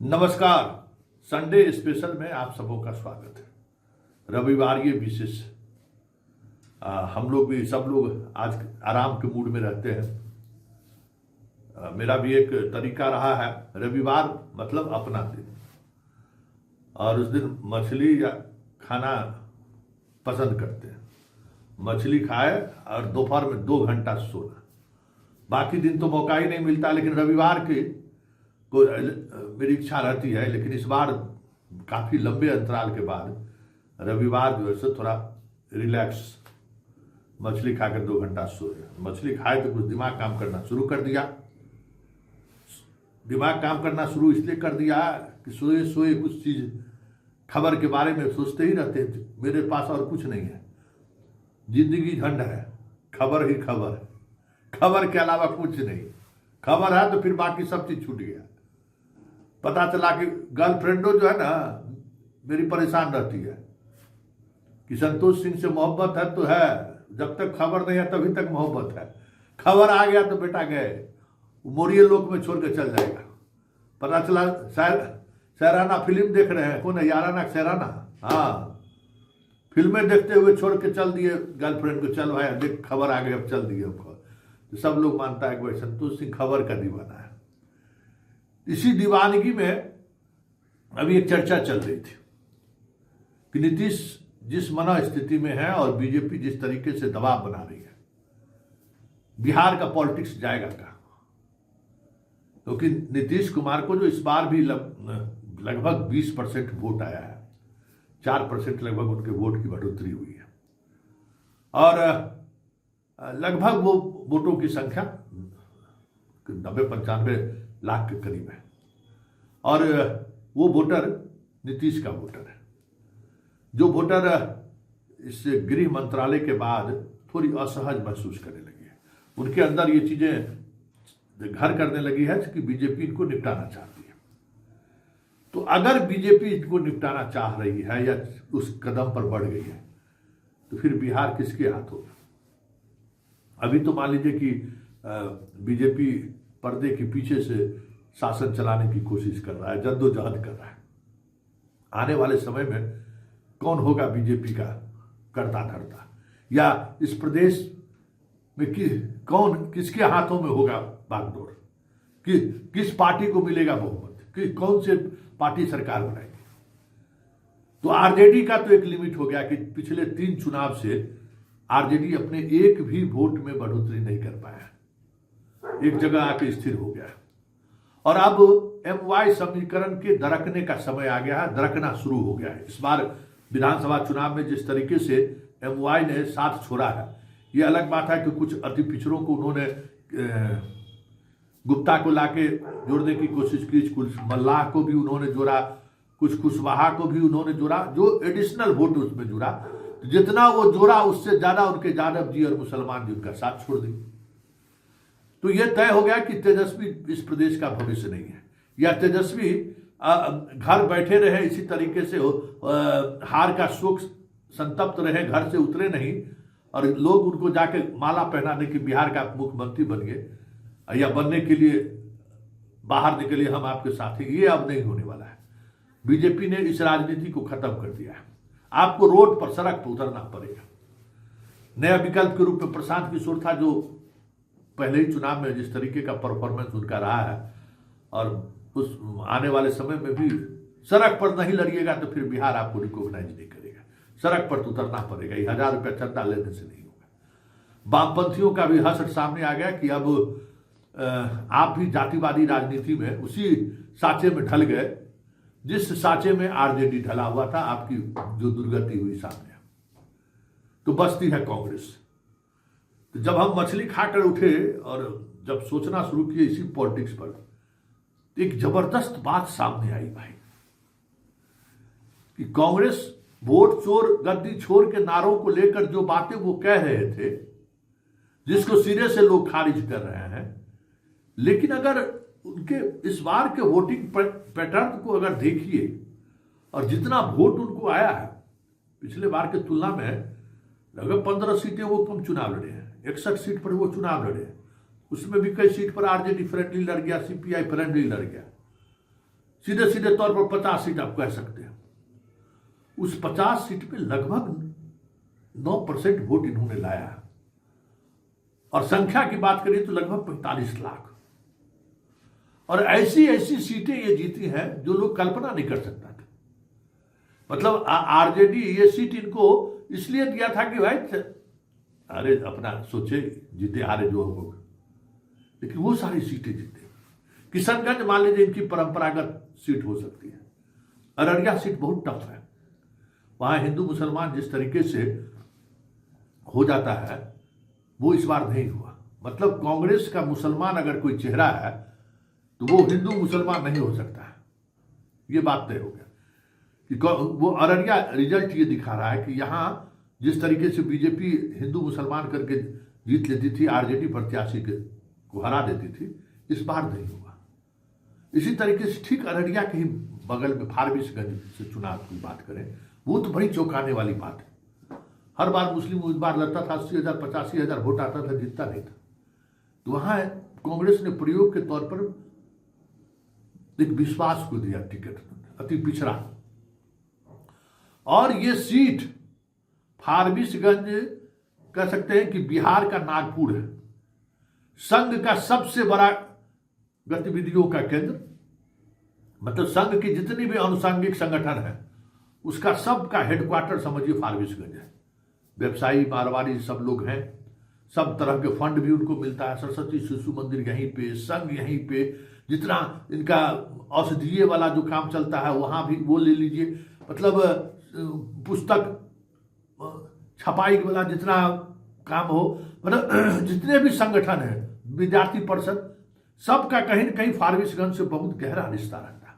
नमस्कार। Sunday special में आप सबों का स्वागत है। रविवार ये विशेष हम लोग भी सब लोग आज आराम के मूड में रहते हैं। मेरा भी एक तरीका रहा है, रविवार मतलब अपना दिन, और उस दिन मछली या खाना पसंद करते हैं। मछली खाए और दोपहर में 2 घंटा सोना। बाकी दिन तो मौका ही नहीं मिलता, लेकिन रविवार की को मेरी इच्छा रहती है। लेकिन इस बार काफ़ी लंबे अंतराल के बाद रविवार जो है सो थोड़ा रिलैक्स, मछली खाकर 2 घंटा सोए। मछली खाए तो कुछ दिमाग काम करना शुरू कर दिया। दिमाग काम करना शुरू इसलिए कर दिया कि सोए सोए कुछ चीज़ खबर के बारे में सोचते ही रहते थे। मेरे पास और कुछ नहीं है, जिंदगी झंड है, खबर ही खबर है, खबर के अलावा कुछ नहीं। खबर है तो फिर बाकी सब चीज़ छूट गया। पता चला कि गर्लफ्रेंडो जो है ना मेरी परेशान रहती है कि संतोष सिंह से मोहब्बत है तो है, जब तक खबर नहीं है तभी तक मोहब्बत है। खबर आ गया तो बेटा गए, मोरिये लोक में छोड़ के चल जाएगा। पता चला सैराना फिल्म देख रहे हैं, कौन है, याराना सैराना, हाँ, फिल्में देखते हुए छोड़ के चल दिए गर्लफ्रेंड को। चल भाई देख खबर आ गई, अब चल दिए हमको। तो सब लोग मानता है कि भाई संतोष सिंह खबर का दीवाना है। इसी दीवानगी में अभी एक चर्चा चल रही थी कि नीतीश जिस मना स्थिति में है और बीजेपी जिस तरीके से दबाव बना रही है, बिहार का पॉलिटिक्स जाएगा कहाँ? क्योंकि नीतीश कुमार को जो इस बार भी लगभग 20% वोट आया है, 4% लगभग उनके वोट की बढ़ोतरी हुई है, और लगभग वो वोटों की संख्या 90-95 लाख के करीब है, और वो वोटर नीतीश का वोटर है। जो वोटर इस गृह मंत्रालय के बाद थोड़ी असहज महसूस करने लगी है, उनके अंदर ये चीजें घर करने लगी है कि बीजेपी इनको निपटाना चाहती है। तो अगर बीजेपी इनको निपटाना चाह रही है या उस कदम पर बढ़ गई है तो फिर बिहार किसके हाथ होगा? अभी तो मान लीजिए कि बीजेपी पर्दे के पीछे से शासन चलाने की कोशिश कर रहा है, जद्दोजहद कर रहा है। आने वाले समय में कौन होगा बीजेपी का करता धरता, या इस प्रदेश में कौन किसके हाथों में होगा बागडोर, किस पार्टी को मिलेगा बहुमत, कि कौन से पार्टी सरकार बनाएगी? तो आरजेडी का तो एक लिमिट हो गया कि पिछले 3 चुनाव से आरजेडी अपने एक भी वोट में बढ़ोतरी नहीं कर पाया, एक जगह आके स्थिर हो गया। और अब MY समीकरण के दरकने का समय आ गया है, दरकना शुरू हो गया है। इस बार विधानसभा चुनाव में जिस तरीके से MY ने साथ छोड़ा है, ये अलग बात है कि कुछ अति पिछड़ों को उन्होंने गुप्ता को लाके जोड़ने की कोशिश की, कुछ मल्लाह को भी उन्होंने जोड़ा, कुछ कुशवाहा को भी उन्होंने जोड़ा, जो एडिशनल वोट उसमें जुड़ा। तो जितना वो जोड़ा उससे ज्यादा उनके यादव जी और मुसलमान जी उनका साथ छोड़ दिए। तो यह तय हो गया कि तेजस्वी इस प्रदेश का भविष्य नहीं है, या तेजस्वी घर बैठे रहे इसी तरीके से हार का शोक संतप्त रहे, घर से उतरे नहीं, और लोग उनको जाके माला पहनाने के बिहार का मुख्यमंत्री बन गए या बनने के लिए बाहर निकले, हम आपके साथ हैं। ये अब नहीं होने वाला है। बीजेपी ने इस राजनीति को खत्म कर दिया है। आपको रोड पर, सड़क पर उतरना पड़ेगा। नया विकल्प के रूप में प्रशांत किशोर था, जो पहले ही चुनाव में जिस तरीके का परफॉर्मेंस उनका रहा है, और उस आने वाले समय में भी सड़क पर नहीं लड़िएगा तो फिर बिहार आपको रिकॉग्नाइज नहीं करेगा। सड़क पर तो उतरना पड़ेगा, 1000 रुपया चंदा लेने से नहीं होगा। वामपंथियों का भी हश्र सामने आ गया कि अब आप भी जातिवादी राजनीति में उसी साँचे में ढल गए जिस साँचे में आरजेडी ढला हुआ था। आपकी जो दुर्गति हुई सामने, तो बचती है कांग्रेस। तो जब हम मछली खाकर उठे और जब सोचना शुरू किए इसी पॉलिटिक्स पर, एक जबरदस्त बात सामने आई भाई, कि कांग्रेस वोट चोर गद्दी छोर के नारों को लेकर जो बातें वो कह रहे थे, जिसको सिरे से लोग खारिज कर रहे हैं, लेकिन अगर उनके इस बार के वोटिंग पैटर्न को अगर देखिए और जितना वोट उनको आया है पिछले बार के तुलना में, लगभग 15 सीटें वो कम चुनाव लड़े हैं, 61 सीट पर वो चुनाव लड़े हैं। उसमें भी कई सीट पर आरजेडी फ्रेंडली लड़ गया, CPI फ्रेंडली लड़ गया। सीधे सीधे तौर पर 50 सीट आप कह सकते हैं। उस 50 सीट पे लगभग 9% वोट इन्होंने लाया है, और संख्या की बात करें तो लगभग 45 लाख। और ऐसी ऐसी सीटें ये जीती हैं जो लोग कल्पना नहीं कर सकता था। मतलब आरजेडी ये सीट इनको इसलिए दिया था कि भाई अरे अपना सोचे जीते हारे जो होगा, लेकिन वो सारी सीटें जीते। किशनगंज मान लीजिए इनकी परंपरागत सीट हो सकती है। अररिया सीट बहुत टफ है, वहां हिंदू मुसलमान जिस तरीके से हो जाता है वो इस बार नहीं हुआ। मतलब कांग्रेस का मुसलमान अगर कोई चेहरा है तो वो हिंदू मुसलमान नहीं हो सकता है, ये बात तय हो गया। कि वो अररिया रिजल्ट ये दिखा रहा है कि यहां जिस तरीके से बीजेपी हिंदू मुसलमान करके जीत लेती थी, आरजेडी प्रत्याशी को हरा देती थी, इस बार नहीं हुआ। इसी तरीके से ठीक अररिया के ही बगल में फारबिसगंज से चुनाव की बात करें, वो तो बड़ी चौंकाने वाली बात है। हर बार मुस्लिम उम्मीदवार लड़ता था, 80,000 85,000 वोट आता था, जीतता नहीं था। तो वहां कांग्रेस ने प्रयोग के तौर पर एक विश्वास को दिया टिकट, अति पिछड़ा। और ये सीट फारबिसगंज कह सकते हैं कि बिहार का नागपुर है, संघ का सबसे बड़ा गतिविधियों का केंद्र। मतलब संघ के जितने भी आनुषंगिक संगठन है उसका सबका हेडक्वार्टर समझिए फारबिसगंज है। व्यवसायी मारवाड़ी सब लोग हैं, सब तरह के फंड भी उनको मिलता है। सरस्वती शिशु मंदिर यहीं पे, संघ यहीं पे, जितना इनका औषधीय वाला जो काम चलता है वहां भी वो ले लीजिए। मतलब पुस्तक छपाई वाला जितना काम हो, मतलब जितने भी संगठन है, विद्यार्थी परिषद, सबका कहीं न कहीं फारबिसगंज से बहुत गहरा रिश्ता रहता है।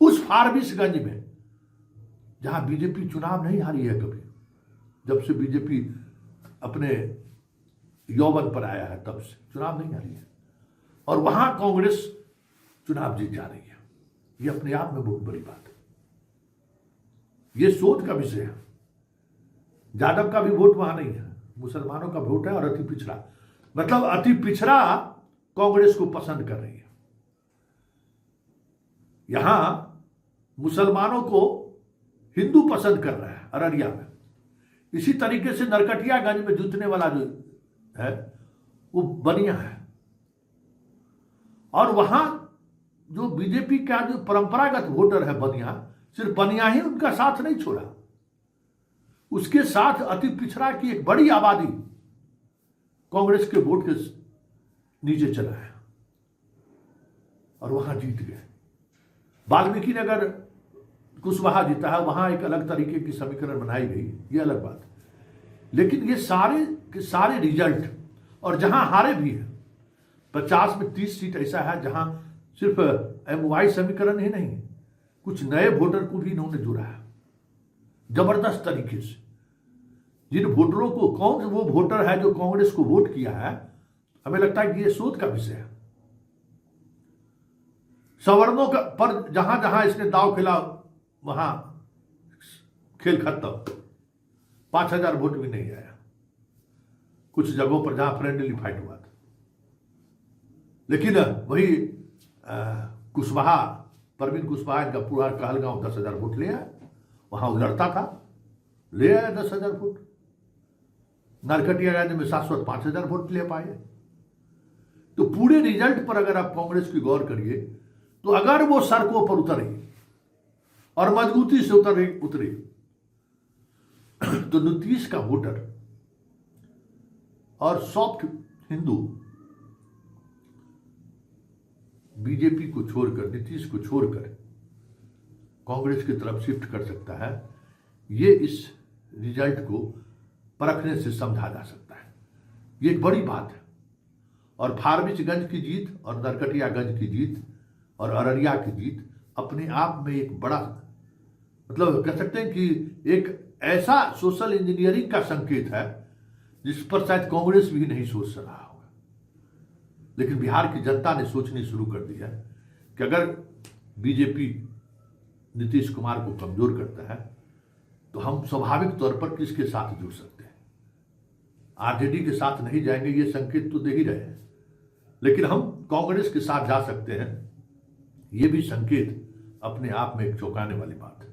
उस फारबिसगंज में जहां बीजेपी चुनाव नहीं हारी है कभी, जब से बीजेपी अपने यौवन पर आया है तब से चुनाव नहीं हारी है, और वहां कांग्रेस चुनाव जीत जा रही है। ये अपने आप में बहुत बड़ी बात है, ये सोच का विषय है। यादव का भी वोट वहां नहीं है, मुसलमानों का वोट है, और अति पिछड़ा, मतलब अति पिछड़ा कांग्रेस को पसंद कर रही है। यहां मुसलमानों को हिंदू पसंद कर रहा है अररिया में। इसी तरीके से नरकटियागंज में जीतने वाला जो है वो बनिया है, और वहां जो बीजेपी का जो परंपरागत वोटर है बनिया, सिर्फ बनिया ही उनका साथ नहीं छोड़ा, उसके साथ अति पिछड़ा की एक बड़ी आबादी कांग्रेस के वोट के नीचे चला है और वहां जीत गए। वाल्मीकि नगर कुशवाहा जीता है, वहां एक अलग तरीके की समीकरण बनाई गई, ये अलग बात है। लेकिन ये सारे के सारे रिजल्ट, और जहां हारे भी है 50 में 30 सीट ऐसा है जहां सिर्फ MY समीकरण ही नहीं, कुछ नए वोटर को भी इन्होंने जोड़ा है जबरदस्त तरीके से। जिन वोटरों को, कौन वो वोटर है जो कांग्रेस को वोट किया है, हमें लगता है कि ये शोध का विषय है। सवर्णों का पर जहां जहां इसने दाव खेला वहां खेल खत्म, 5,000 वोट भी नहीं आया। कुछ जगहों पर जहां फ्रेंडली फाइट हुआ था, लेकिन वही कुशवाहा, परवीन कुशवाहा, इनका पूरा कहलगांव 10,000 वोट ले आया। वहां लड़ता था, ले आया 10,000 वोट। नरकटियागंज में शाश्वत 5,000 वोट ले पाए। तो पूरे रिजल्ट पर अगर आप कांग्रेस की गौर करिए तो अगर वो सड़कों पर उतरी और मजबूती से उतरी तो नीतीश का वोटर और सॉफ्ट हिंदू बीजेपी को छोड़कर, नीतीश को छोड़कर कांग्रेस की तरफ शिफ्ट कर सकता है। ये इस रिजल्ट को परखने से समझा जा सकता है। ये एक बड़ी बात है। और फारबिसगंज की जीत और नरकटियागंज की जीत और अररिया की जीत अपने आप में एक बड़ा, मतलब कह सकते हैं कि एक ऐसा सोशल इंजीनियरिंग का संकेत है जिस पर शायद कांग्रेस भी नहीं सोच रहा होगा। लेकिन बिहार की जनता ने सोचनी शुरू कर दी है कि अगर बीजेपी नीतीश कुमार को कमजोर करता है तो हम स्वाभाविक तौर पर किसके साथ जुड़ सकते हैं। आरजेडी के साथ नहीं जाएंगे, ये संकेत तो दे ही रहे हैं, लेकिन हम कांग्रेस के साथ जा सकते हैं, ये भी संकेत अपने आप में एक चौंकाने वाली बात है।